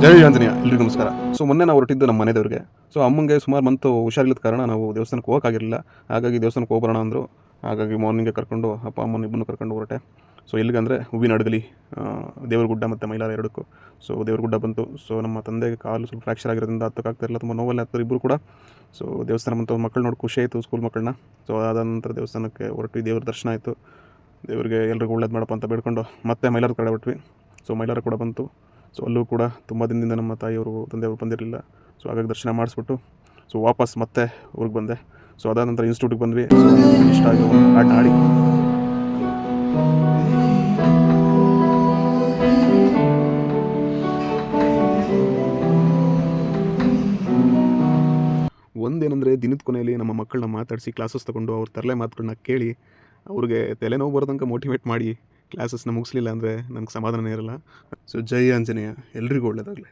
ಜೈ ಆಂಜನೇಯ, ಎಲ್ರಿಗೂ ನಮಸ್ಕಾರ. ಸೊ ಮೊನ್ನೆ ನಾವು ಹೊರಟಿದ್ದು ನಮ್ಮ ಮನೆ ದೇವ್ರಿಗೆ. ಸೊ ಅಮ್ಮಂಗೆ ಸುಮಾರು ಮಂತು ಹುಷಾರಿಲ್ಲದ ಕಾರಣ ನಾವು ದೇವಸ್ಥಾನಕ್ಕೆ ಹೋಗೋಕ್ಕಾಗಿರಲಿಲ್ಲ. ಹಾಗಾಗಿ ದೇವಸ್ಥಾನಕ್ಕೆ ಹೋಗ್ಬರೋಣ ಅಂದರು. ಹಾಗಾಗಿ ಮಾರ್ನಿಂಗೇ ಕರ್ಕೊಂಡು ಅಪ್ಪ ಅಮ್ಮನ ಇಬ್ಬರನ್ನೂ ಕರ್ಕೊಂಡು ಹೊರಟೆ. ಸೊ ಎಲ್ಲಿಗಂದರೆ ಹೂವಿನಡಗಲಿ, ದೇವ್ರಗುಡ್ಡ ಮತ್ತು ಮೈಲಾರ ಎರಡಕ್ಕೂ. ಸೊ ದೇವ್ರಗುಡ್ಡ ಬಂತು. ಸೊ ನಮ್ಮ ತಂದೆಗೆ ಕಾಲು ಸ್ವಲ್ಪ ಫ್ರ್ಯಾಕ್ಚರ್ ಆಗಿರೋದ್ರಿಂದ ಹತ್ತಕ್ಕಾಗ್ತಾಯಿರಲಿಲ್ಲ, ತುಂಬ ನೋವಲ್ಲೇ ಹತ್ತಾರೆ ಇಬ್ಬರು ಕೂಡ. ಸೊ ದೇವಸ್ಥಾನ ಬಂತು, ಮಕ್ಕಳು ನೋಡಿ ಖುಷಿ ಆಯಿತು, ಸ್ಕೂಲ್ ಮಕ್ಕಳನ್ನ. ಸೊ ಅದಾದ ನಂತರ ದೇವಸ್ಥಾನಕ್ಕೆ ಹೊರಟ್ವಿ, ದೇವ್ರ ದರ್ಶನ ಆಯಿತು. ದೇವರಿಗೆ ಎಲ್ರಿಗೂ ಒಳ್ಳೇದು ಮಾಡಪ್ಪ ಅಂತ ಬೇಡ್ಕೊಂಡು ಮತ್ತೆ ಮೈಲಾರ ಕಡೆ ಬಿಟ್ವಿ. ಸೊ ಮೈಲಾರ ಕೂಡ ಬಂತು. ಸೊ ಅಲ್ಲೂ ಕೂಡ ತುಂಬ ದಿನದಿಂದ ನಮ್ಮ ತಾಯಿಯವರು ತಂದೆಯವರು ಬಂದಿರಲಿಲ್ಲ. ಸೊ ಹಾಗಾಗಿ ದರ್ಶನ ಮಾಡಿಸ್ಬಿಟ್ಟು ಸೊ ವಾಪಸ್ ಮತ್ತೆ ಊರಿಗೆ ಬಂದೆ. ಸೊ ಅದಾದ ನಂತರ ಇನ್ಸ್ಟಿಟ್ಯೂಟಿಗೆ ಬಂದ್ವಿ. ಸೊ ಇಷ್ಟ ಆಯಿತು ಆಟ ಆಡಿ. ಒಂದೇನೆಂದರೆ ದಿನದ ಕೊನೆಯಲ್ಲಿ ನಮ್ಮ ಮಕ್ಕಳನ್ನ ಮಾತಾಡಿಸಿ ಕ್ಲಾಸಸ್ ತೊಗೊಂಡು ಅವ್ರ ತರಲೆ ಮಾತುಗಳನ್ನ ಕೇಳಿ ಅವ್ರಿಗೆ ತಲೆನೋವು ಬರೋದಂಗೆ ಮೋಟಿವೇಟ್ ಮಾಡಿ ಕ್ಲಾಸಸ್ನ ಮುಗಿಸ್ಲಿಲ್ಲ ಅಂದರೆ ನನಗೆ ಸಮಾಧಾನ ಇರಲ್ಲ. ಸೊ ಜೈ ಆಂಜನೇಯ, ಎಲ್ರಿಗೂ ಒಳ್ಳೆಯದಾಗಲಿ.